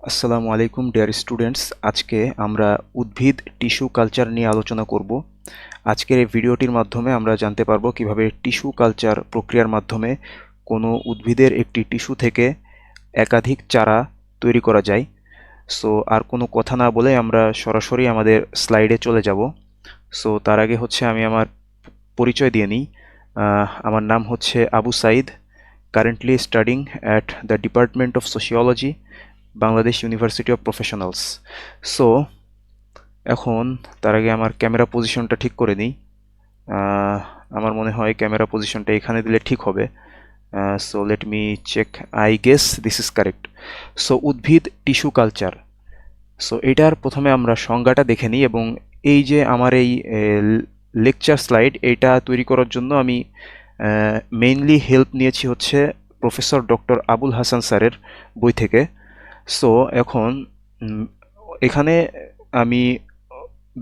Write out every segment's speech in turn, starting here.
আসসালামু আলাইকুম dear students. আজকে আমরা উদ্ভিদ টিস্যু কালচার নিয়ে আলোচনা করব। আজকের এই ভিডিওটির মাধ্যমে আমরা জানতে পারবো কিভাবে টিস্যু কালচার প্রক্রিয়ার মাধ্যমে কোনো উদ্ভিদের একটি টিস্যু থেকে একাধিক চারা তৈরি করা যায়। সো আর কোনো কথা না বলে আমরা সরাসরি আমাদের স্লাইডে চলে যাব। সো তার আগে আমি আমার পরিচয় দিয়ে নিই। আমার নাম হচ্ছে Abu Sayeed, currently studying at the department of sociology, Bangladesh university of professionals. So এখন তার আগে আমার ক্যামেরা পজিশনটা ঠিক করে নিই। আমার মনে হয় ক্যামেরা পজিশনটা এখানে দিলে ঠিক হবে। So let me check, I guess this is correct. So উদ্ভিদ টিস্যু কালচার, সো এটার প্রথমে আমরা সংজ্ঞাটা দেখে নিই। এবং এই যে আমার এই লেকচার স্লাইড, এটা তৈরি করার জন্য আমি মেইনলি হেল্প নিয়েছি হচ্ছে প্রফেসর ডক্টর আবুল হাসান স্যারের বই থেকে। সো এখন এখানে আমি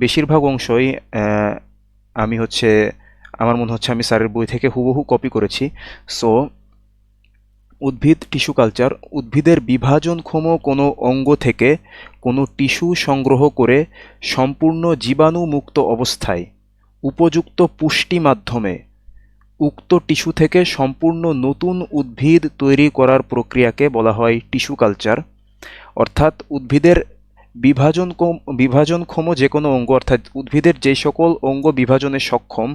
বেশিরভাগ অংশই আমি আমার মনে হচ্ছে আমি স্যারের বই থেকে হুবহু কপি করেছি। সো উদ্ভিদ টিস্যু কালচার, উদ্ভিদের বিভাজনক্ষম কোনো অঙ্গ থেকে কোনো টিস্যু সংগ্রহ করে সম্পূর্ণ জীবাণুমুক্ত অবস্থায় উপযুক্ত পুষ্টি মাধ্যমে উক্ত টিস্যু থেকে সম্পূর্ণ নতুন উদ্ভিদ তৈরি করার প্রক্রিয়াকে বলা হয় টিস্যু কালচার। অর্থাৎ উদ্ভিদের বিভাজনক্ষম যে কোনো অঙ্গ, অর্থাৎ উদ্ভিদের যে সকল অঙ্গ বিভাজনে সক্ষম,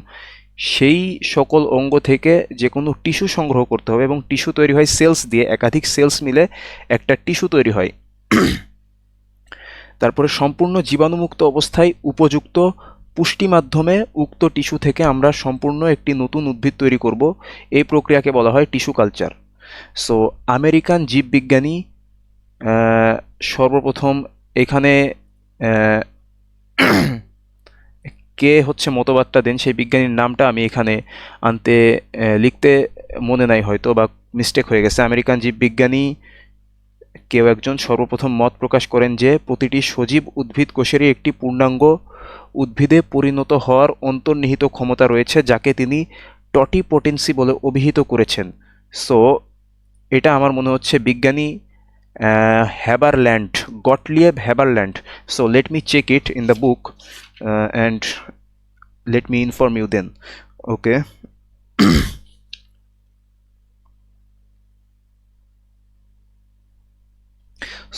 সেই সকল অঙ্গ থেকে যে কোনো টিস্যু সংগ্রহ করতে হবে। এবং টিস্যু তৈরি হয় সেলস দিয়ে, একাধিক সেলস মিলে একটা টিস্যু তৈরি হয়। তারপরে সম্পূর্ণ জীবাণুমুক্ত অবস্থায় উপযুক্ত পুষ্টি মাধ্যমে উক্ত টিস্যু থেকে আমরা সম্পূর্ণ একটি নতুন উদ্ভিদ তৈরি করব। এই প্রক্রিয়াকে বলা হয় টিস্যু কালচার। সো আমেরিকান জীববিজ্ঞানী সর্বপ্রথম এখানে কে মতবাদটা দেন, সেই বিজ্ঞানীর নামটা আমি এখানে লিখতে মনে নাই, হয়তো বা মিস্টেক হয়ে গেছে। আমেরিকান জীববিজ্ঞানী কেউ একজন সর্বপ্রথম মত প্রকাশ করেন যে প্রতিটি সজীব উদ্ভিদ কোষেরই একটি পূর্ণাঙ্গ উদ্ভিদে পরিণত হওয়ার অন্তর্নিহিত ক্ষমতা রয়েছে, যাকে তিনি টটিপোটেন্সি বলে অভিহিত করেছেন। সো এটা আমার মনে হচ্ছে বিজ্ঞানী হ্যাবারল্যান্ড, Gottlieb হ্যাবারল্যান্ড। So let me check it in the book and let me inform you then. Okay.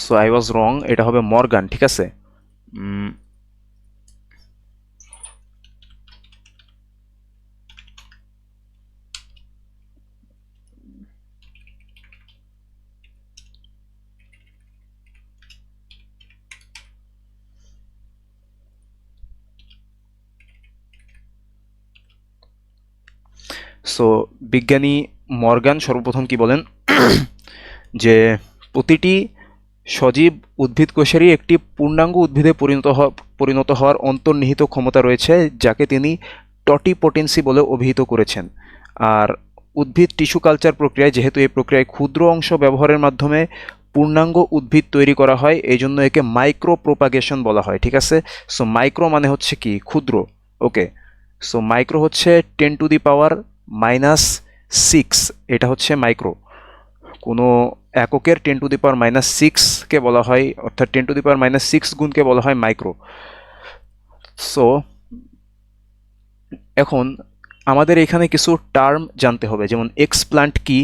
So I was wrong, এটা হবে মর্গান, ঠিক আছে? সো বিজ্ঞানী মর্গান সর্বপ্রথম কি বলেন যে প্রতিটি সজীব উদ্ভিদ কোষেরই একটি পূর্ণাঙ্গ উদ্ভিদে পরিণত হওয়ার অন্তর্নিহিত ক্ষমতা রয়েছে, যাকে তিনি টটিপোটেন্সি বলে অভিহিত করেছেন। আর উদ্ভিদ টিস্যু কালচার প্রক্রিয়ায়, যেহেতু এই প্রক্রিয়ায় ক্ষুদ্র অংশ ব্যবহারের মাধ্যমে পূর্ণাঙ্গ উদ্ভিদ তৈরি করা হয়, এই জন্য একে মাইক্রো প্রোপাগেশন বলা হয়, ঠিক আছে? সো মাইক্রো মানে হচ্ছে কি, ক্ষুদ্র। ওকে, সো মাইক্রো হচ্ছে 10⁻⁻6, এটা হচ্ছে মাইক্রো। কোনো এককের 10⁻⁻6কে বলা হয়, অর্থাৎ 10⁻⁻6 গুণকে বলা হয় মাইক্রো। সো এখন আমাদের এখানে কিছু টার্ম জানতে হবে, যেমন এক্সপ্লান্ট কি,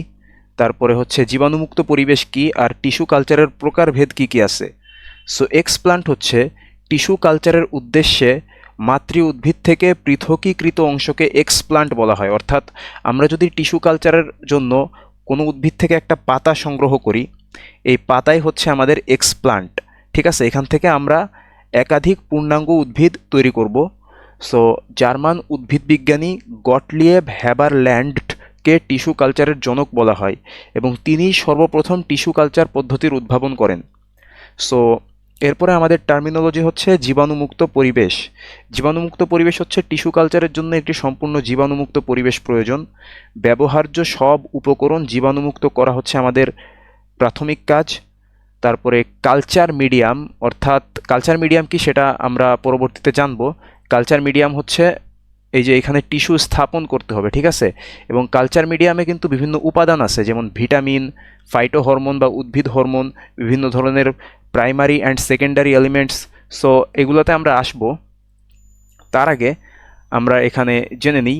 তারপরে জীবাণুমুক্ত পরিবেশ কি, আর টিস্যু কালচারের প্রকারভেদ কি কি আছে। সো এক্সপ্লান্ট হচ্ছে টিস্যু কালচারের উদ্দেশ্যে মাতৃ উদ্ভিদ থেকে পৃথকীকৃত অংশকে এক্সপ্লান্ট বলা হয়। অর্থাৎ আমরা যদি টিস্যু কালচারের জন্য কোনো উদ্ভিদ থেকে একটা পাতা সংগ্রহ করি, এই পাতাই হচ্ছে আমাদের এক্সপ্লান্ট, ঠিক আছে? এখান থেকে আমরা একাধিক পূর্ণাঙ্গ উদ্ভিদ তৈরি করব। সো জার্মান উদ্ভিদবিজ্ঞানী গটলিয়েব হ্যাবারল্যান্ডকে টিস্যু কালচারের জনক বলা হয়, এবং তিনি সর্বপ্রথম টিস্যু কালচার পদ্ধতির উদ্ভাবন করেন। সো এরপরে আমাদের টার্মিনোলজি হচ্ছে জীবাণুমুক্ত পরিবেশ। জীবাণুমুক্ত পরিবেশ হচ্ছে টিস্যু কালচারের জন্য একটি সম্পূর্ণ জীবাণুমুক্ত পরিবেশ প্রয়োজন। ব্যবহার্য সব উপকরণ জীবাণুমুক্ত করা হচ্ছে আমাদের প্রাথমিক কাজ। তারপরে কালচার মিডিয়াম, অর্থাৎ কালচার মিডিয়াম কি সেটা আমরা পরবর্তীতে জানব। কালচার মিডিয়াম হচ্ছে এই যে এখানে টিস্যু স্থাপন করতে হবে, ঠিক আছে? এবং কালচার মিডিয়ামে কিন্তু বিভিন্ন উপাদান আছে, যেমন ভিটামিন, ফাইটো হরমোন বা উদ্ভিদ হরমোন, বিভিন্ন ধরনের primary and secondary elements. So এগুলোতে আমরা আসব। তার আগে আমরা এখানে জেনে নিই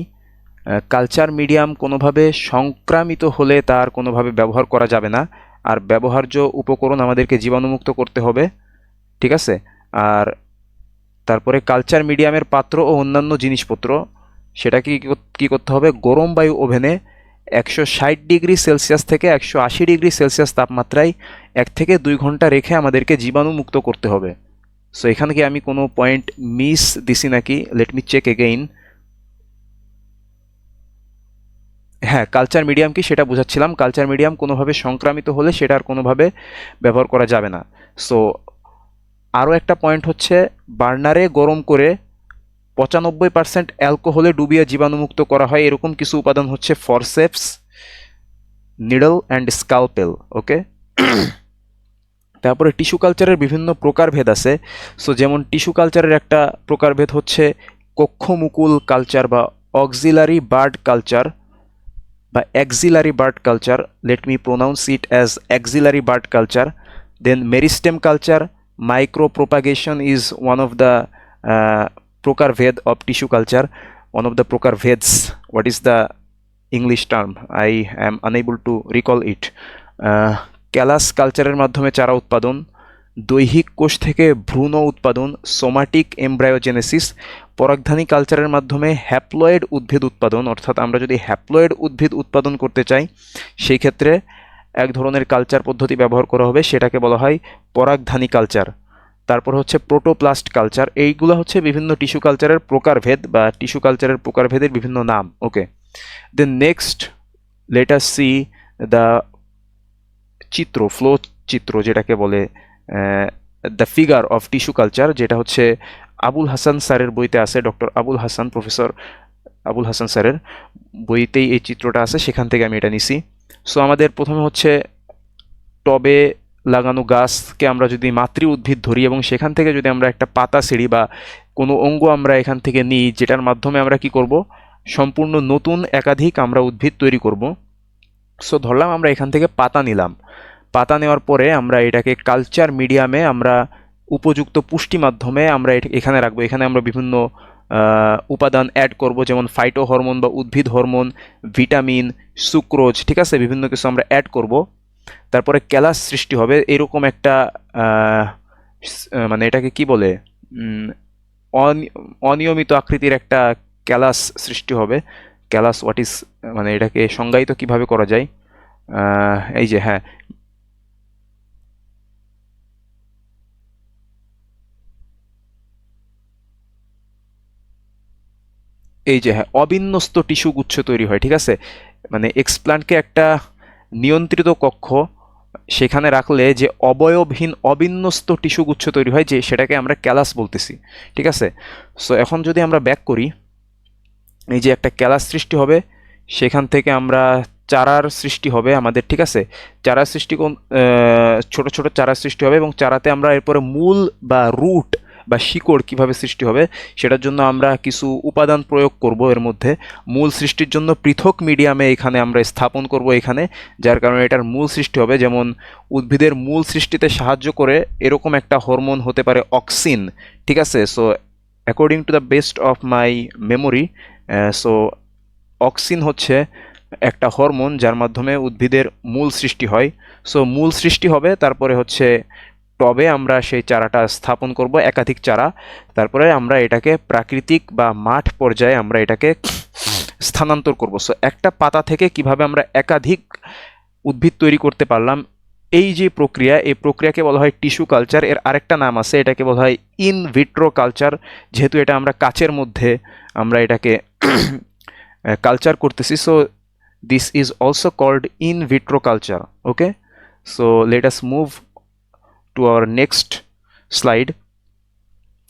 কালচার মিডিয়াম কোনোভাবে সংক্রামিত হলে তার কোনোভাবে ব্যবহার করা যাবে না, আর ব্যবহার্য উপকরণ আমাদেরকে জীবাণুমুক্ত করতে হবে, ঠিক আছে। আর তারপরে কালচার মিডিয়ামের পাত্র ও অন্যান্য জিনিসপত্র সেটাকে কী করতে হবে, গরম বায়ু ওভেনে 160 ডিগ্রি সেলসিয়াস থেকে 180 ডিগ্রি সেলসিয়াস তাপমাত্রায় 1 থেকে 2 ঘন্টা রেখে আমাদেরকে জীবাণুমুক্ত করতে হবে। সো এখানে কি আমি কোনো পয়েন্ট মিস দিছি নাকি? Let me check again. হ্যাঁ, কালচার মিডিয়াম কি সেটা বোঝাচ্ছিলাম। কালচার মিডিয়াম কোনোভাবে সংক্রামিত হলে সেটা আর কোনোভাবে ব্যবহার করা যাবে না। সো আরও একটা পয়েন্ট হচ্ছে, বার্নারে গরম করে 95% অ্যালকোহলে ডুবিয়ে জীবাণুমুক্ত করা হয় এরকম কিছু উপাদান হচ্ছে ফরসেপস, নিডল অ্যান্ড স্কালপেল। ওকে। তারপরে টিস্যু কালচারের বিভিন্ন প্রকারভেদ আছে। সো যেমন টিস্যু কালচারের একটা প্রকারভেদ হচ্ছে কক্ষমুকুল কালচার বা অক্সিলারি বার্ড কালচার বা axillary bud culture. Let me pronounce it as axillary bud culture. Then meristem culture, micro propagation is one of the প্রকারভেদ of tissue culture, one of the প্রকারভেদস। What is the English term? I am unable to recall it. Callus কালচারের মাধ্যমে চারা উৎপাদন, দৈহিক কোষ থেকে ভ্রূণ উৎপাদন, সোমাটিক এমব্রায়োজেনেসিস। পরাগধানী কালচারের মাধ্যমে হ্যাপ্লয়েড উদ্ভিদ উৎপাদন, অর্থাৎ আমরা যদি হ্যাপ্লয়েড উদ্ভিদ উৎপাদন করতে চাই সেই ক্ষেত্রে এক ধরনের কালচার পদ্ধতি ব্যবহার করা হবে, সেটাকে বলা হয় পরাগধানী কালচার। তারপর হচ্ছে প্রোটোপ্লাস্ট কালচার। এইগুলো হচ্ছে বিভিন্ন টিস্যু কালচারের প্রকারভেদ বা টিস্যু কালচারের প্রকারভেদের বিভিন্ন নাম। Okay, then next let us see the চিত্র, ফ্লো চিত্র যেটাকে বলে, the figure of tissue culture, যেটা হচ্ছে আবুল হাসান স্যারের বইতে আছে। ডক্টর আবুল হাসান, প্রফেসর আবুল হাসান স্যারের বইতেই এই চিত্রটা আছে, সেখান থেকে আমি এটা নিছি। সো আমাদের প্রথমে হচ্ছে টবে লাগানো গাছকে আমরা যদি মাতৃ উদ্ভিদ ধরি এবং সেখান থেকে যদি আমরা একটা পাতা সিঁড়ি বা কোনো অঙ্গ আমরা এখান থেকে নিই, যেটার মাধ্যমে আমরা কি করব, সম্পূর্ণ নতুন একাধিক আমরা উদ্ভিদ তৈরি করব। সো ধরলাম আমরা এখান থেকে পাতা নিলাম, পাতা নেওয়ার পরে আমরা এটাকে কালচার মিডিয়ামে আমরা উপযুক্ত পুষ্টি মাধ্যমে আমরা এখানে রাখবো। এখানে আমরা বিভিন্ন উপাদান অ্যাড করব, যেমন ফাইটো হরমোন বা উদ্ভিদ হরমোন, ভিটামিন, সুক্রোজ, ঠিক আছে, বিভিন্ন কিছু আমরা অ্যাড করব। তারপরে ক্যালাস সৃষ্টি হবে, এরকম একটা মানে এটাকে কি বলে, অনিয়মিত আকৃতির একটা ক্যালাস সৃষ্টি হবে। ক্যালাস হোয়াট ইজ, মানে এটাকে সংজ্ঞায়িত কিভাবে করা যায়? এই যে হ্যাঁ, এই যে হ্যাঁ, অবিন্যস্ত টিস্যু গুচ্ছ তৈরি হয়, ঠিক আছে। মানে এক্সপ্লান্টকে একটা নিয়ন্ত্রিত কক্ষ, সেখানে রাখলে যে অবয়বহীন অবিন্যস্ত টিস্যু গুচ্ছ তৈরি হয়, যে সেটাকে আমরা ক্যালাস বলতেছি, ঠিক আছে। সো এখন যদি আমরা ব্যাক করি, এই যে একটা ক্যালাস সৃষ্টি হবে, সেখান থেকে আমরা চারার সৃষ্টি হবে আমাদের, ঠিক আছে। চারা সৃষ্টি ছোট ছোট চারা সৃষ্টি হবে এবং চারাতে আমরা এরপরে মূল বা রুট বা শিকড় কিভাবে সৃষ্টি হবে সেটার জন্য আমরা কিছু উপাদান প্রয়োগ করব। এর মধ্যে মূল সৃষ্টির জন্য পৃথক মিডিয়ামে এখানে আমরা স্থাপন করব এখানে, যার কারণে এটার মূল সৃষ্টি হবে। যেমন উদ্ভিদের মূল সৃষ্টিতে সাহায্য করে এরকম একটা হরমোন হতে পারে অক্সিন, ঠিক আছে। So according to the best of my memory, so auxin হচ্ছে একটা হরমোন যার মাধ্যমে উদ্ভিদের মূল সৃষ্টি হয়। সো মূল সৃষ্টি হবে, তারপরে হচ্ছে টবে আমরা সেই চারাটা স্থাপন করব, একাধিক চারা। তারপরে আমরা এটাকে প্রাকৃতিক বা মাঠ পর্যায়ে আমরা এটাকে স্থানান্তর করব। সো একটা পাতা থেকে কিভাবে আমরা একাধিক উদ্ভিদ তৈরি করতে পারলাম, এই যে প্রক্রিয়া, এই প্রক্রিয়াকে বলা হয় টিস্যু কালচার। এর আরেকটা নাম আছে, এটাকে বলা হয় ইন ভিট্রো কালচার। যেহেতু এটা আমরা কাচের মধ্যে আমরা এটাকে কালচার করতেছি, so this is also called in vitro culture. Okay, so let us move to our next slide.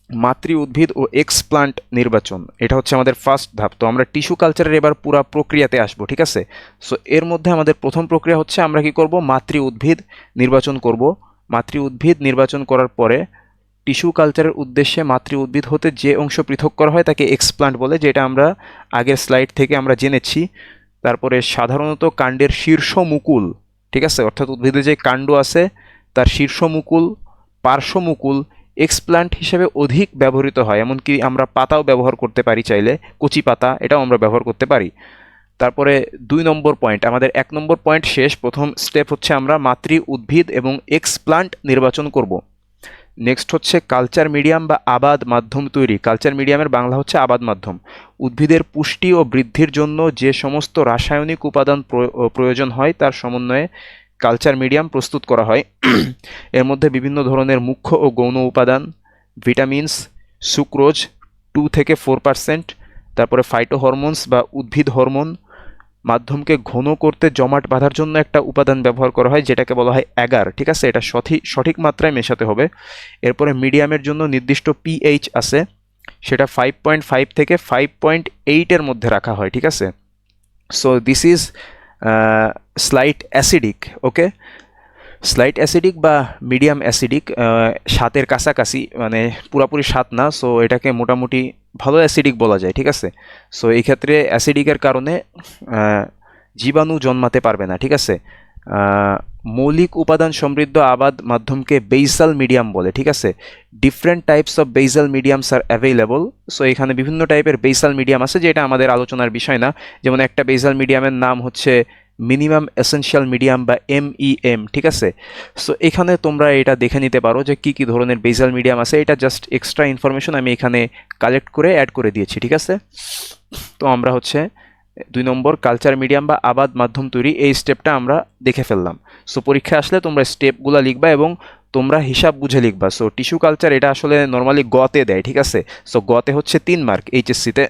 মাতৃ উদ্ভিদ ও এক্সপ্লান্ট নির্বাচন, এটা হচ্ছে আমাদের ফার্স্ট ধাপ। তো আমরা টিস্যু কালচারের এবার পুরো প্রক্রিয়াতে আসবো, ঠিক আছে। সো এর মধ্যে আমাদের প্রথম প্রক্রিয়া হচ্ছে আমরা কি করব, মাতৃ উদ্ভিদ নির্বাচন করব। মাতৃ উদ্ভিদ নির্বাচন করার পরে টিস্যু কালচারের উদ্দেশ্যে মাতৃ উদ্ভিদ হতে যে অংশ পৃথক করা হয় তাকে এক্সপ্লান্ট বলে, যেটা আমরা আগের স্লাইড থেকে আমরা জেনেছি। তারপরে সাধারণত কাণ্ডের শীর্ষ মুকুল, ঠিক আছে, অর্থাৎ উদ্ভিদে যে কাণ্ড আছে তার শীর্ষ মুকুল পার্শ্বমুকুল এক্সপ্ল্যান্ট হিসেবে অধিক ব্যবহৃত হয়, এমনকি আমরা পাতাও ব্যবহার করতে পারি, চাইলে কচি পাতা এটাও আমরা ব্যবহার করতে পারি। তারপরে 2 নম্বর পয়েন্ট, আমাদের 1 নম্বর পয়েন্ট শেষ। প্রথম স্টেপ হচ্ছে আমরা মাতৃ উদ্ভিদ এবং এক্সপ্ল্যান্ট নির্বাচন করব। নেক্সট হচ্ছে কালচার মিডিয়াম বা আবাদ মাধ্যম তৈরি। কালচার মিডিয়ামের বাংলা হচ্ছে আবাদ মাধ্যম। উদ্ভিদের পুষ্টি ও বৃদ্ধির জন্য যে সমস্ত রাসায়নিক উপাদান প্রয়োজন হয় তার সমন্বয়ে কালচার মিডিয়াম প্রস্তুত করা হয়। এর মধ্যে বিভিন্ন ধরনের মুখ্য ও গৌণ উপাদান, ভিটামিনস, সুক্রোজ 2 থেকে 4%, তারপরে ফাইটো হরমোনস বা উদ্ভিদ হরমোন, মাধ্যমকে ঘন করতে জমাট বাঁধার জন্য একটা উপাদান ব্যবহার করা হয় যেটাকে বলা হয় অ্যাগার। ঠিক আছে, এটা সঠিক মাত্রায় মেশাতে হবে। এরপরে মিডিয়ামের জন্য নির্দিষ্ট পিএইচ আছে, সেটা 5.5 থেকে 5.8 এর মধ্যে রাখা হয়। ঠিক আছে, so this is slight acidic. Okay, slight acidic বা মিডিয়াম অ্যাসিডিক, 7-এর কাছাকাছি, মানে পুরাপুরি 7 না, সো এটাকে মোটামুটি ভালো অ্যাসিডিক বলা যায়। ঠিক আছে, সো এই ক্ষেত্রে অ্যাসিডিকের কারণে জীবাণু জন্মাতে পারবে না। ঠিক আছে, মৌলিক উপাদান সমৃদ্ধ আবাদ মাধ্যমকে বেসাল মিডিয়াম বলে। ঠিক আছে, different types of basal mediums R available. So এখানে বিভিন্ন টাইপের বেসাল মিডিয়াম আছে, যেটা আমাদের আলোচনার বিষয় না। যেমন একটা বেসাল মিডিয়ামের নাম হচ্ছে মিনিমাম এসেনশিয়াল মিডিয়াম বা MEM। ঠিক আছে, সো এখানে তোমরা এটা দেখে নিতে পারো যে কি কি ধরনের বেসাল মিডিয়াম আছে। এটা জাস্ট এক্সট্রা ইনফরমেশন আমি এখানে কালেক্ট করে অ্যাড করে দিয়েছি। ঠিক আছে, তো আমরা হচ্ছে 2 নম্বর কালচার মিডিয়াম বা আবাদ মাধ্যম তৈরি, এই স্টেপটা আমরা দেখে ফেললাম। সো পরীক্ষায় আসলে তোমরা স্টেপগুলো লিখবা এবং তোমরা হিসাব বুঝে লিখবা। সো টিস্যু কালচার এটা আসলে নর্মালি গতে দেয়। ঠিক আছে, সো গতে হচ্ছে 3 মার্ক এইচএসসিতে।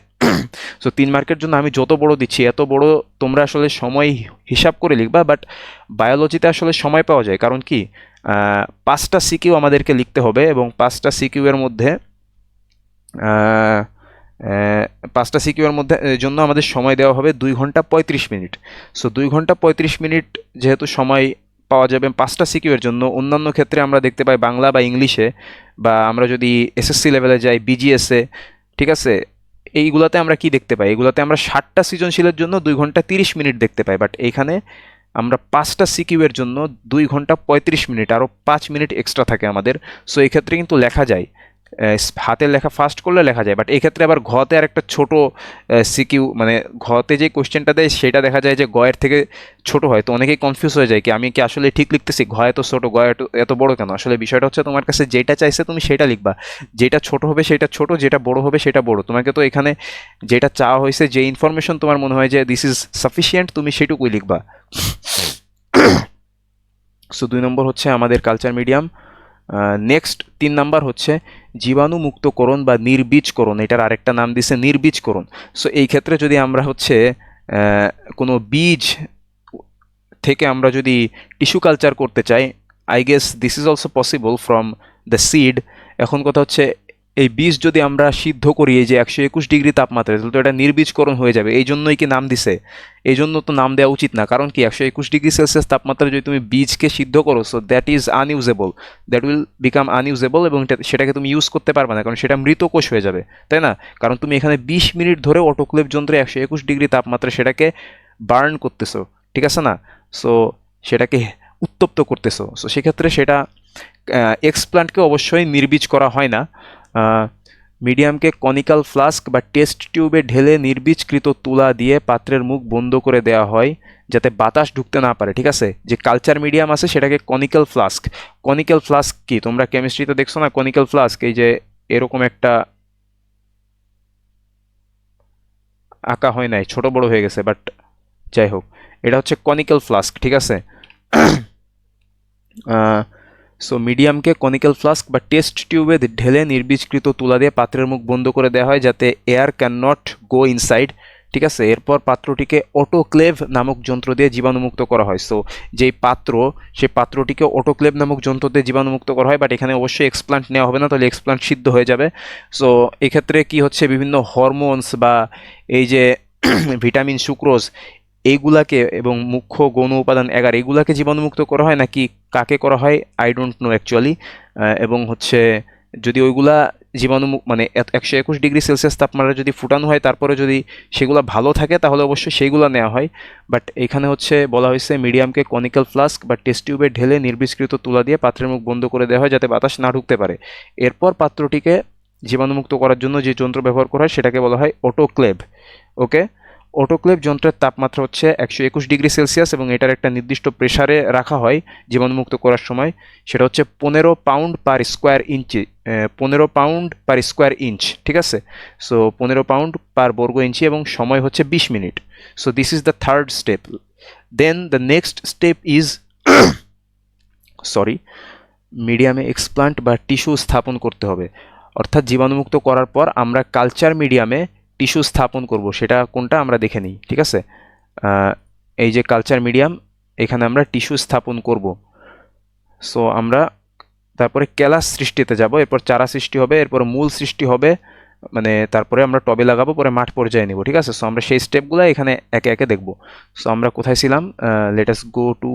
সো 3 মার্কের জন্য আমি যত বড় দিচ্ছি এত বড় তোমরা আসলে সময় হিসাব করে লিখবা। বাট বায়োলজিতে আসলে সময় পাওয়া যায়, কারণ কি 5টা সিকিউ আমাদেরকে লিখতে হবে এবং 5টা সিকিউ এর মধ্যে 5টা সিকিউর মধ্যে জন্য আমাদের সময় দেওয়া হবে 2 ঘন্টা 35 মিনিট। সো 2 ঘন্টা 35 মিনিট যেহেতু সময় পাওয়া যাবে 5টা সিকিউর জন্য, অন্যান্য ক্ষেত্রে আমরা দেখতে পাই বাংলা বা ইংলিশে, বা আমরা যদি এসএসসি লেভেলে যাই বিজিএসে, ঠিক আছে, এইগুলাতে আমরা কি দেখতে পাই, এগুলাতে আমরা 60টা সৃজনশীলের জন্য 2 ঘন্টা 30 মিনিট দেখতে পাই। বাট এইখানে আমরা 5টা সিকিউর জন্য 2 ঘন্টা 35 মিনিট, আরও 5 মিনিট এক্সট্রা থাকে আমাদের। সো এই ক্ষেত্রে কিন্তু লেখা যায়, হাতের লেখা ফাস্ট করলে লেখা যায়। বাট এই ক্ষেত্রে আবার ঘতে আর একটা ছোট সিকিউ, মানে ঘতে যে কোশ্চেনটা দেয় সেটা দেখা যায় যে গয়ের থেকে ছোট হয়। তো অনেকেই কনফিউজ হয়ে যায় কি আমি কি আসলে ঠিক লিখতেছি, ঘ এত ছোট গ এত বড় কেন। আসলে বিষয়টা হচ্ছে তোমার কাছে যেটা চাইছে তুমি সেটা লিখবা, যেটা ছোট হবে সেটা ছোট, যেটা বড় হবে সেটা বড়। তোমাকে তো এখানে যেটা চাওয়া হয়েছে, যে ইনফরমেশন তোমার মনে হয় যে দিস ইজ সাফিসিয়েন্ট, তুমি সেটুকুই লিখবা। সো 2 নম্বর হচ্ছে আমাদের কালচার মিডিয়াম। নেক্সট 3 নাম্বার হচ্ছে জীবাণুমুক্তকরণ বা নির্বীজকরণ, এটার আরেকটা নাম দিছে নির্বীজকরণ। সো এই ক্ষেত্রে যদি আমরা হচ্ছে কোনো বীজ থেকে আমরা যদি টিস্যু কালচার করতে চাই, I guess this is also possible from the seed. এখন কথা হচ্ছে এই বীজ যদি আমরা সিদ্ধ করি এই যে 121 ডিগ্রি তাপমাত্রায়, তাহলে তো এটা নির্বীজকরণ হয়ে যাবে। এই জন্যই কি নাম দিছে, এই জন্য তো নাম দেওয়া উচিত না। কারণ কি 121 ডিগ্রি সেলসিয়াস তাপমাত্রায় যদি তুমি বীজকে সিদ্ধ করো, so that is unusable, that will become unusable, এবং সেটাকে তুমি ইউজ করতে পারবে না, কারণ সেটা মৃত কোষ হয়ে যাবে, তাই না? কারণ তুমি এখানে 20 মিনিট ধরে অটোক্লেভ যন্ত্রে 121 ডিগ্রি তাপমাত্রায় সেটাকে বার্ন করতেছো, ঠিক আছে না? সো সেটাকে উত্তপ্ত করতেছো। সো সেক্ষেত্রে সেটা এক্সপ্লান্টকে অবশ্যই নির্বীজ করা হয় না। মিডিয়ামকে কনিক্যাল ফ্লাস্ক বা টেস্ট টিউবে ঢেলে নির্বীজকৃত তুলা দিয়ে পাত্রের মুখ বন্ধ করে দেওয়া হয় যাতে বাতাস ঢুকতে না পারে। ঠিক আছে, যে কালচার মিডিয়াম আছে সেটাকে কনিক্যাল ফ্লাস্ক। কনিক্যাল ফ্লাস্ক কি তোমরা কেমিস্ট্রিতে দেখছো না? কনিক্যাল ফ্লাস্ক এই যে এরকম একটা আঁকা হয় নাই, ছোট বড় হয়ে গেছে, বাট যাই হোক, এটা হচ্ছে কনিক্যাল ফ্লাস্ক। ঠিক আছে, সো মিডিয়ামকে কনিক্যাল ফ্লাস্ক বা টেস্ট টিউবে ঢেলে নির্বীজকৃত তুলা দিয়ে পাত্রের মুখ বন্ধ করে দেওয়া হয় যাতে air can not go inside. ঠিক আছে, এরপর পাত্রটিকে অটোক্লেভ নামক যন্ত্র দিয়ে জীবাণুমুক্ত করা হয়। সো যেই পাত্র, সেই পাত্রটিকে অটোক্লেভ নামক যন্ত্র দিয়ে জীবাণুমুক্ত করা হয়। বাট এখানে অবশ্যই এক্সপ্লান্ট নেওয়া হবে না, তাহলে এক্সপ্লান্ট সিদ্ধ হয়ে যাবে। সো এক্ষেত্রে কি হচ্ছে, বিভিন্ন হরমোনস বা এই যে ভিটামিন, সুক্রোজ, এইগুলাকে এবং মুখ্য গৌণ উপাদান এগার, এগুলাকে জীবাণুমুক্ত করা হয় নাকি কাকে করা হয় আই ডোন্ট নো অ্যাকচুয়ালি। এবং হচ্ছে যদি ওইগুলা মানে 121 ডিগ্রি সেলসিয়াস তাপমাত্রা যদি ফুটানো হয় তারপরে যদি সেগুলো ভালো থাকে তাহলে অবশ্যই সেইগুলো নেওয়া হয়। বাট এখানে হচ্ছে বলা হয়েছে মিডিয়ামকে কনিক্যাল ফ্লাস্ক বা টেস্ট টিউবে ঢেলে নির্বিষ্কৃত তুলা দিয়ে পাত্রের মুখ বন্ধ করে দেওয়া হয় যাতে বাতাস না ঢুকতে পারে। এরপর পাত্রটিকে জীবাণুমুক্ত করার জন্য যে যন্ত্র ব্যবহার করা হয় সেটাকে বলা হয় অটোক্লেভ। ওকে, অটোক্লেভ যন্ত্রের তাপমাত্রা হচ্ছে 121 ডিগ্রি সেলসিয়াস এবং এটার একটা নির্দিষ্ট প্রেসারে রাখা হয় জীবাণুমুক্ত করার সময়। সেটা হচ্ছে 15 পাউন্ড পার স্কোয়ার ইঞ্চ, ঠিক আছে? সো 15 পাউন্ড পার বর্গ ইঞ্চি এবং সময় হচ্ছে 20 মিনিট। So this is the third step. Then the next step is sorry মিডিয়ামে এক্সপ্লান্ট বা টিস্যু স্থাপন করতে হবে। অর্থাৎ জীবাণুমুক্ত করার পর আমরা কালচার মিডিয়ামে টিস্যু স্থাপন করব, সেটা কোনটা আমরা দেখে নিই, ঠিক আছে? এই যে কালচার মিডিয়াম, এখানে আমরা টিস্যু স্থাপন করব। সো আমরা তারপরে ক্যালাস সৃষ্টিতে যাব, এরপর চারা সৃষ্টি হবে, এরপর মূল সৃষ্টি হবে, মানে তারপরে আমরা টবে লাগাবো, পরে মাঠ পর্যায়ে নেব, ঠিক আছে? সো আমরা সেই স্টেপগুলো এখানে একে একে দেখব। সো আমরা কোথায় ছিলাম? Let us go to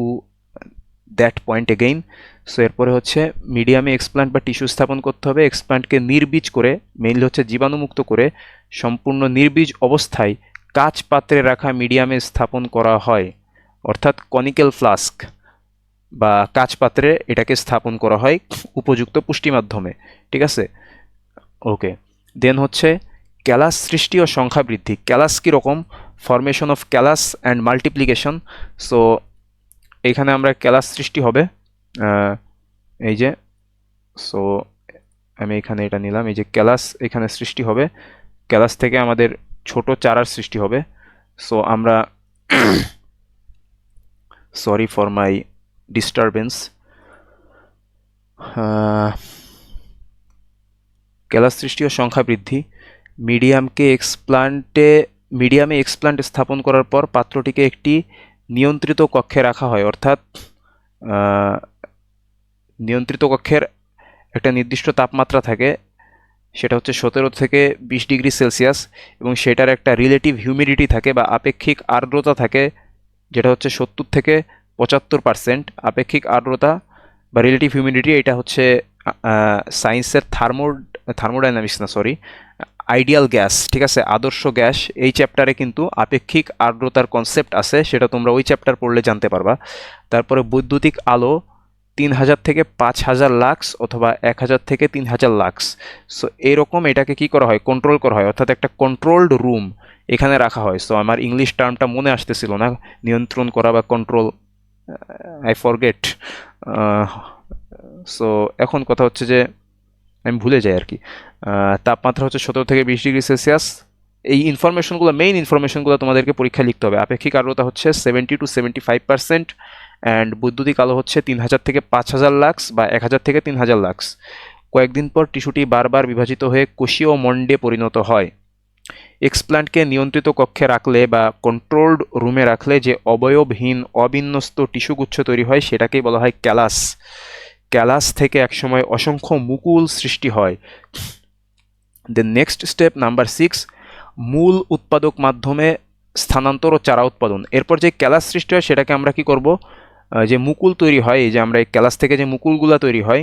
that point again. So এরপরে হচ্ছে মিডিয়ামে এক্সপ্লান্ট বা টিস্যু স্থাপন করতে হবে। এক্সপ্লান্টকে নির্বীজ করে, মেইনলি হচ্ছে জীবাণুমুক্ত করে সম্পূর্ণ নির্বীজ অবস্থায় কাচ পাত্রে রাখা মিডিয়ামে স্থাপন করা হয়, অর্থাৎ কনিক্যাল ফ্লাস্ক বা কাচ পাত্রে এটাকে স্থাপন করা হয় উপযুক্ত পুষ্টি মাধ্যমে, ঠিক আছে? ওকে, দেন হচ্ছে ক্যালাস সৃষ্টি ও সংখ্যা বৃদ্ধি। ক্যালাস কীরকম? Formation of callous and multiplication. So এখানে আমরা ক্যালাস সৃষ্টি হবে, এই যে, সো আমি এখানে এটা নিলাম, এই যে ক্যালাস এখানে সৃষ্টি হবে, ক্যালাস থেকে আমাদের ছোট চারার সৃষ্টি হবে। সো আমরা sorry for my disturbance. Callous সৃষ্টি ও সংখ্যা বৃদ্ধি। মিডিয়ামে এক্সপ্লান্ট স্থাপন করার পর পাত্রটিকে একটি নিয়ন্ত্রিত কক্ষে রাখা হয়, অর্থাৎ নিয়ন্ত্রিত কক্ষের একটা নির্দিষ্ট তাপমাত্রা থাকে, সেটা হচ্ছে 17 থেকে 20 ডিগ্রি সেলসিয়াস, এবং সেটার একটা রিলেটিভ হিউমিডিটি থাকে বা আপেক্ষিক আর্দ্রতা থাকে, যেটা হচ্ছে 70 থেকে 75%। আপেক্ষিক আর্দ্রতা বা রিলেটিভ হিউমিডিটি, এটা হচ্ছে সায়েন্সের থার্মোডাইনামিক্স না, সরি, আইডিয়াল গ্যাস, ঠিক আছে, আদর্শ গ্যাস। এই চ্যাপ্টারে কিন্তু আপেক্ষিক আর্দ্রতার কনসেপ্ট আছে, সেটা তোমরা ওই চ্যাপ্টার পড়লে জানতে পারবা। তারপরে বৈদ্যুতিক আলো 3000 থেকে 5000 লাক্স অথবা 1000 থেকে 3000 লাক্স। সো এরকম এটাকে কি করা হয়? কন্ট্রোল করা হয়, অর্থাৎ একটা কন্ট্রোলড রুম এখানে রাখা হয়। সো আমার ইংলিশ টার্মটা মনে আসতেছিল না, নিয়ন্ত্রণ করা বা কন্ট্রোল, আই ফরগেট। সো এখন কথা হচ্ছে যে আমি ভুলে যাই আর কি। তাপমাত্রা হচ্ছে 17 থেকে 20 ডিগ্রি সেলসিয়াস। এই মেইন ইনফরমেশনগুলো তোমাদেরকে পরীক্ষায় লিখতে হবে। আপেক্ষিক আর্দ্রতা হচ্ছে 70 to 75%, অ্যান্ড বৈদ্যুতিক আলো হচ্ছে 3000 থেকে 5000 লাক্স বা 1000 থেকে 3000 লাক্স। কয়েকদিন পর টিস্যুটি বারবার বিভাজিত হয়ে কোষীয় মণ্ডে পরিণত হয়। এক্সপ্ল্যান্টকে নিয়ন্ত্রিত কক্ষে রাখলে বা কন্ট্রোলড রুমে রাখলে যে অবয়বহীন অবিন্যস্ত টিস্যুগুচ্ছ তৈরি হয় সেটাকেই বলা হয় ক্যালাস। ক্যালাস থেকে একসময় অসংখ্য মুকুল সৃষ্টি হয়। দ্য নেক্সট স্টেপ নাম্বার 6, মূল উৎপাদক মাধ্যমে স্থানান্তর ও চারা উৎপাদন। এরপর যে ক্যালাস সৃষ্টি হয় সেটাকে আমরা কি করব? যে মুকুল তৈরি হয়, এই যে আমরা এই ক্যালাস থেকে যে মুকুলগুলা তৈরি হয়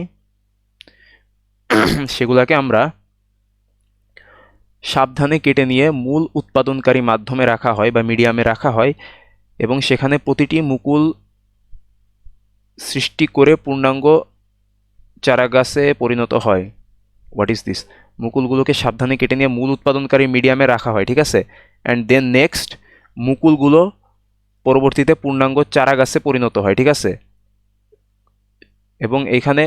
সেগুলাকে আমরা সাবধানে কেটে নিয়ে মূল উৎপাদনকারী মাধ্যমে রাখা হয় বা মিডিয়ামে রাখা হয়, এবং সেখানে প্রতিটি মুকুল সৃষ্টি করে পূর্ণাঙ্গ চারাগাছে পরিণত হয়। What is this? মুকুলগুলোকে সাবধানে কেটে নিয়ে মূল উৎপাদনকারী মিডিয়ামে রাখা হয়, ঠিক আছে? অ্যান্ড দেন নেক্সট মুকুলগুলো পরবর্তীতে পূর্ণাঙ্গ চারা গাছে পরিণত হয়, ঠিক আছে? এবং এইখানে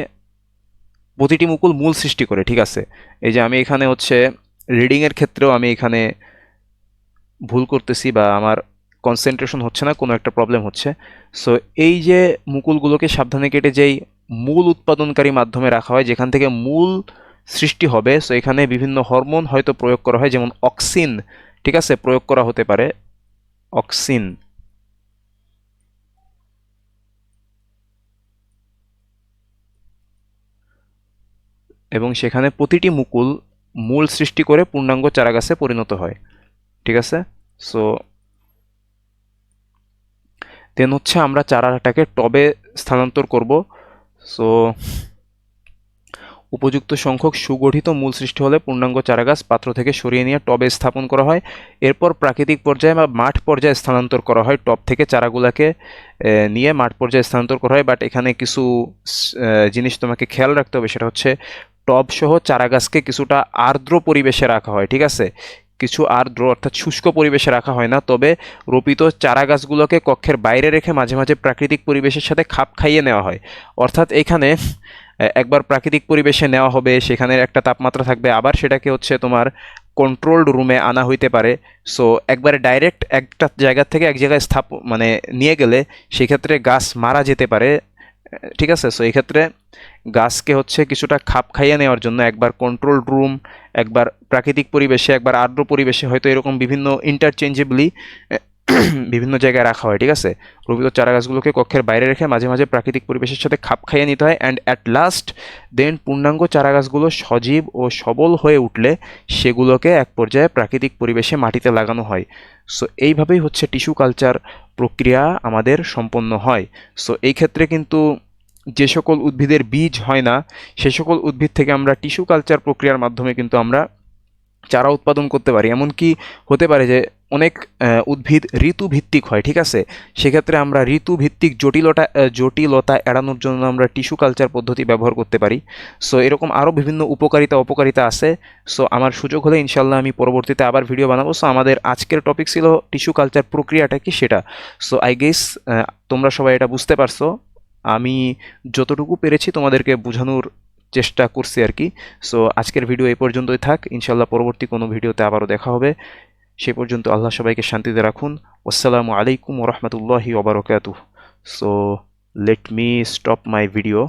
প্রতিটি মুকুল মূল সৃষ্টি করে, ঠিক আছে? এই যে আমি এখানে হচ্ছে রিডিংয়ের ক্ষেত্রেও আমি এখানে ভুল করতেছি বা আমার কনসেন্ট্রেশন হচ্ছে না, কোনো একটা প্রবলেম হচ্ছে। সো এই যে মুকুলগুলোকে সাবধানে কেটে যেই মূল উৎপাদনকারী মাধ্যমে রাখা হয় যেখান থেকে মূল সৃষ্টি হবে, সো এখানে বিভিন্ন হরমোন হয়তো প্রয়োগ করা হয়, যেমন অক্সিন, ঠিক আছে, প্রয়োগ করা হতে পারে, অক্সিন। এবং সেখানে প্রতিটি মুকুল মূল সৃষ্টি করে পূর্ণাঙ্গ চারাগাছে পরিণত হয়, ঠিক আছে? সো দেন হচ্ছে আমরা চারাটাকে টবে স্থানান্তর করব। সো উপযুক্ত সংখ্যক সুগঠিত মূল সৃষ্টি হলে পূর্ণাঙ্গ চারাগাছ পাত্র থেকে সরিয়ে নিয়ে টবে স্থাপন করা হয়। এরপর প্রাকৃতিক পর্যায়ে বা মাঠ পর্যায়ে স্থানান্তর করা হয়। টব থেকে চারাগুলাকে নিয়ে মাঠ পর্যায়ে স্থানান্তর করা হয়। বাট এখানে কিছু জিনিস তোমাকে খেয়াল রাখতে হবে, সেটা হচ্ছে টব সহ চারাগাছকে কিছুটা আর্দ্র পরিবেশে রাখা হয়, ঠিক আছে? কিছু আর্দ্র অর্থাৎ শুষ্ক পরিবেশে রাখা হয় না, তবে রোপিত চারা গাছগুলোকে কক্ষের বাইরে রেখে মাঝে মাঝে প্রাকৃতিক পরিবেশের সাথে খাপ খাইয়ে নেওয়া হয়। অর্থাৎ এখানে একবার প্রাকৃতিক পরিবেশে নেওয়া হবে, সেখানে একটা তাপমাত্রা থাকবে, আবার সেটাকে হচ্ছে তোমার কন্ট্রোলড রুমে আনা হইতে পারে। সো একবারে ডাইরেক্ট একটা জায়গা থেকে এক জায়গায় মানে নিয়ে গেলে সেক্ষেত্রে গাছ মারা যেতে পারে, ঠিক আছে? সো এই ক্ষেত্রে গাছকে হচ্ছে কিছুটা খাপ খাইয়ে নেওয়ার জন্য একবার কন্ট্রোল রুম, একবার প্রাকৃতিক পরিবেশে, একবার আর্দ্র পরিবেশে, হয়তো এরকম বিভিন্ন ইন্টারচেঞ্জেবলি বিভিন্ন জায়গায় রাখা হয়, ঠিক আছে? রোপিত চারা গাছগুলোকে কক্ষের বাইরে রেখে মাঝে মাঝে প্রাকৃতিক পরিবেশের সাথে খাপ খাইয়ে নিতে হয়। অ্যান্ড অ্যাট লাস্ট দেন পূর্ণাঙ্গ চারা গাছগুলো সজীব ও সবল হয়ে উঠলে সেগুলোকে এক পর্যায়ে প্রাকৃতিক পরিবেশে মাটিতে লাগানো হয়। সো এইভাবেই হচ্ছে টিস্যু কালচার প্রক্রিয়া আমাদের সম্পন্ন হয়। সো এই ক্ষেত্রে কিন্তু যে সকল উদ্ভিদের বীজ হয় না, সে সকল উদ্ভিদ থেকে আমরা টিস্যু কালচার প্রক্রিয়ার মাধ্যমে কিন্তু আমরা চারা উৎপাদন করতে পারি। এমনকি হতে পারে যে অনেক উদ্ভিদ ঋতুভিত্তিক হয়, ঠিক আছে? সেক্ষেত্রে আমরা ঋতুভিত্তিক জটিলতা এড়ানোর জন্য আমরা টিস্যু কালচার পদ্ধতি ব্যবহার করতে পারি। সো এরকম আরও বিভিন্ন অপকারিতা আছে। সো আমার সুযোগ হলে ইনশাল্লাহ আমি পরবর্তীতে আবার ভিডিও বানাবো। সো আমাদের আজকের টপিক ছিল টিস্যু কালচার প্রক্রিয়াটা কি সেটা। সো আই গেস তোমরা সবাই এটা বুঝতে পারছো। আমি যতটুকু পেরেছি তোমাদেরকে বোঝানোর চেষ্টা করছি আর কি। সো আজকের ভিডিও এই পর্যন্তই থাক, ইনশাল্লাহ পরবর্তী কোনো ভিডিওতে আবারও দেখা হবে। সে পর্যন্ত আল্লাহ সবাইকে শান্তিতে রাখুন। আসসালামু আলাইকুম ওরহমতুল্লাহি ওবরাকাতুহ। So let me stop my video.